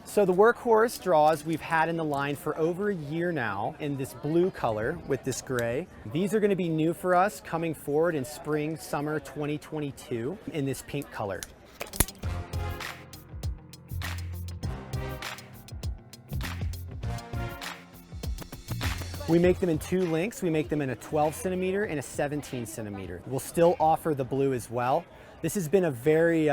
So the Workhorse draws we've had in the line for over a year now in this blue color with this gray. These are going to be new for us coming forward in spring, summer 2022 in this pink color. We make them in two lengths. We make them in a 12 centimeter and a 17 centimeter. We'll still offer the blue as well. This has been a very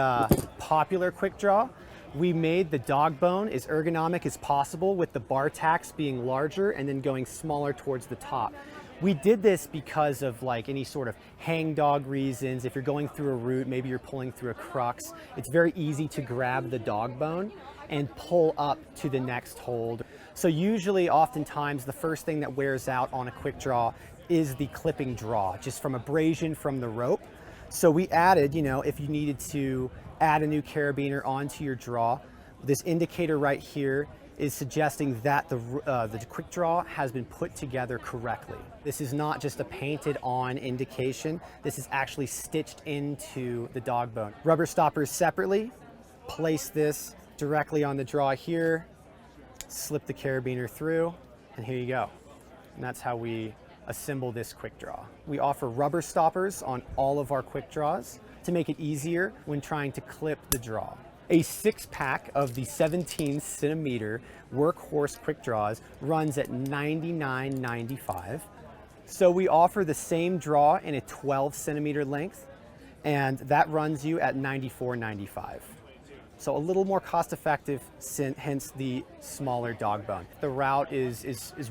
popular quick draw. We made the dog bone as ergonomic as possible with the bar tacks being larger and then going smaller towards the top. We did this because of like any sort of hang dog reasons. If you're going through a route, maybe you're pulling through a crux, it's very easy to grab the dog bone and pull up to the next hold. So usually, oftentimes, the first thing that wears out on a quick draw is the clipping draw, just from abrasion from the rope. So we added, if you needed to add a new carabiner onto your draw, this indicator right here is suggesting that the quick draw has been put together correctly. This is not just a painted on indication. This is actually stitched into the dog bone. Rubber stoppers separately. Place this directly on the draw here, slip the carabiner through, and here you go. And that's how we assemble this quick draw. We offer rubber stoppers on all of our quick draws to make it easier when trying to clip the draw. A 6-pack of the 17 centimeter Workhorse quick draws runs at $99.95. So we offer the same draw in a 12 centimeter length, and that runs you at $94.95. So a little more cost effective, hence the smaller dog bone. The route is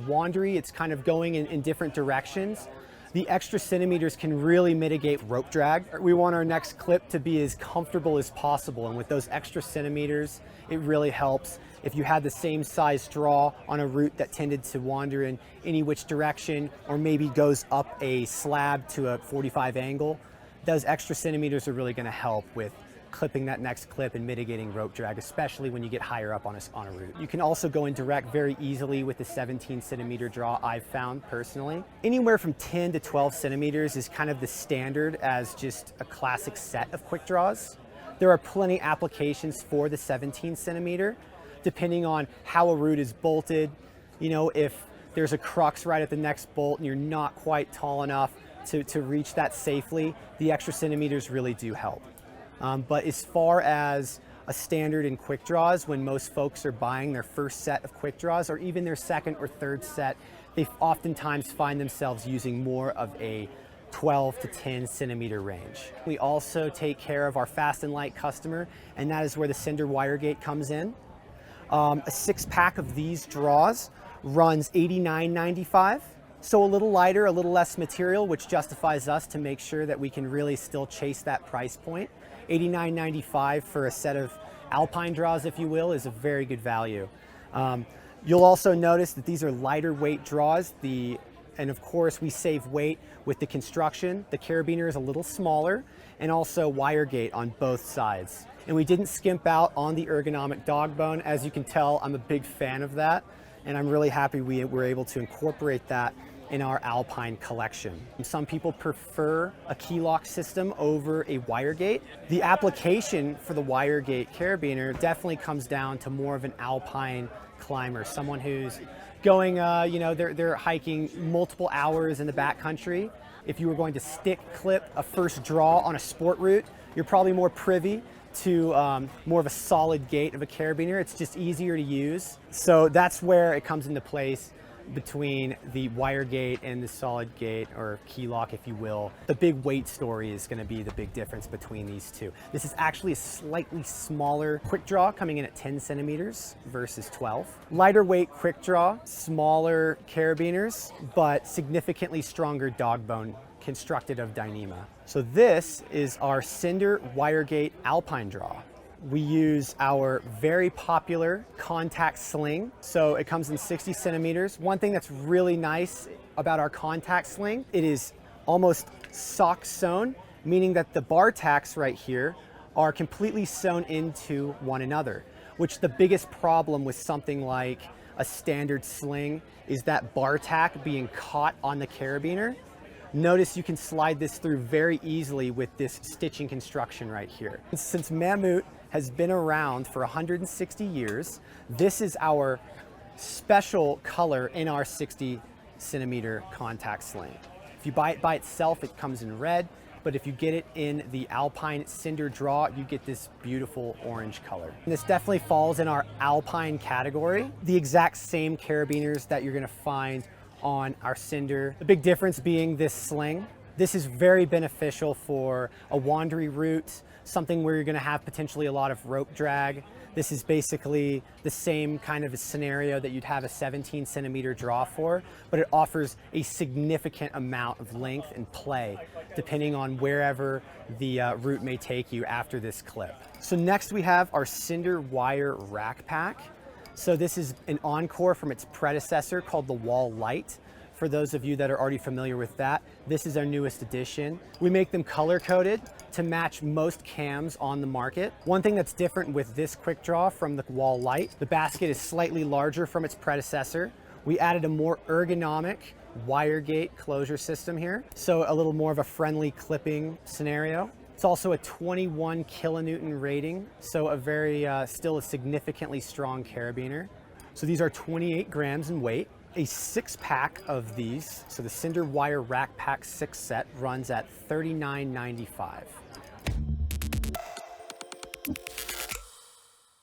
wandery, it's kind of going in different directions. The extra centimeters can really mitigate rope drag. We want our next clip to be as comfortable as possible, and with those extra centimeters, it really helps. If you had the same size draw on a route that tended to wander in any which direction, or maybe goes up a slab to a 45 angle, those extra centimeters are really gonna help with clipping that next clip and mitigating rope drag, especially when you get higher up on a route. You can also go in direct very easily with the 17 centimeter draw, I've found personally. Anywhere from 10 to 12 centimeters is kind of the standard as just a classic set of quick draws. There are plenty applications for the 17 centimeter, depending on how a route is bolted. If there's a crux right at the next bolt and you're not quite tall enough to reach that safely, the extra centimeters really do help. But as far as a standard in quick draws, when most folks are buying their first set of quick draws or even their second or third set, they oftentimes find themselves using more of a 12 to 10 centimeter range. We also take care of our fast and light customer, and that is where the Cinder wire gate comes in. A 6-pack of these draws runs $89.95. So a little lighter, a little less material, which justifies us to make sure that we can really still chase that price point. $89.95 for a set of Alpine draws, if you will, is a very good value. You'll also notice that these are lighter weight draws. And of course, we save weight with the construction. The carabiner is a little smaller, and also wire gate on both sides. And we didn't skimp out on the ergonomic dog bone. As you can tell, I'm a big fan of that, and I'm really happy we were able to incorporate that in our Alpine collection. Some people prefer a key lock system over a wire gate. The application for the wire gate carabiner definitely comes down to more of an Alpine climber, someone who's going, they're hiking multiple hours in the backcountry. If you were going to stick clip a first draw on a sport route, you're probably more privy to more of a solid gate of a carabiner. It's just easier to use. So that's where it comes into place between the wire gate and the solid gate, or key lock, if you will. The big weight story is going to be the big difference between these two. This is actually a slightly smaller quick draw, coming in at 10 centimeters versus 12. Lighter weight quick draw, smaller carabiners, but significantly stronger dog bone constructed of Dyneema. So this is our Cinder wire gate Alpine draw. We use our very popular contact sling. So it comes in 60 centimeters. One thing that's really nice about our contact sling, it is almost sock sewn, meaning that the bar tacks right here are completely sewn into one another, which the biggest problem with something like a standard sling is that bar tack being caught on the carabiner. Notice you can slide this through very easily with this stitching construction right here. Since Mammut has been around for 160 years. This is our special color in our 60 centimeter contact sling. If you buy it by itself, it comes in red, but if you get it in the Alpine Cinder draw, you get this beautiful orange color. And this definitely falls in our Alpine category. The exact same carabiners that you're gonna find on our Cinder. The big difference being this sling. This is very beneficial for a wandery route, something where you're gonna have potentially a lot of rope drag. This is basically the same kind of a scenario that you'd have a 17 centimeter draw for, but it offers a significant amount of length and play, depending on wherever the route may take you after this clip. So next we have our Cinder wire rack pack. So this is an encore from its predecessor called the Wall Light. For those of you that are already familiar with that, this is our newest edition. We make them color-coded to match most cams on the market. One thing that's different with this QUICKDRAW from the Wall Light, the basket is slightly larger from its predecessor. We added a more ergonomic wire gate closure system here, so a little more of a friendly clipping scenario. It's also a 21 kilonewton rating, so a very, still a significantly strong carabiner. So these are 28 grams in weight. A 6-pack of these, so the Cinder wire rack pack 6 set runs at $39.95.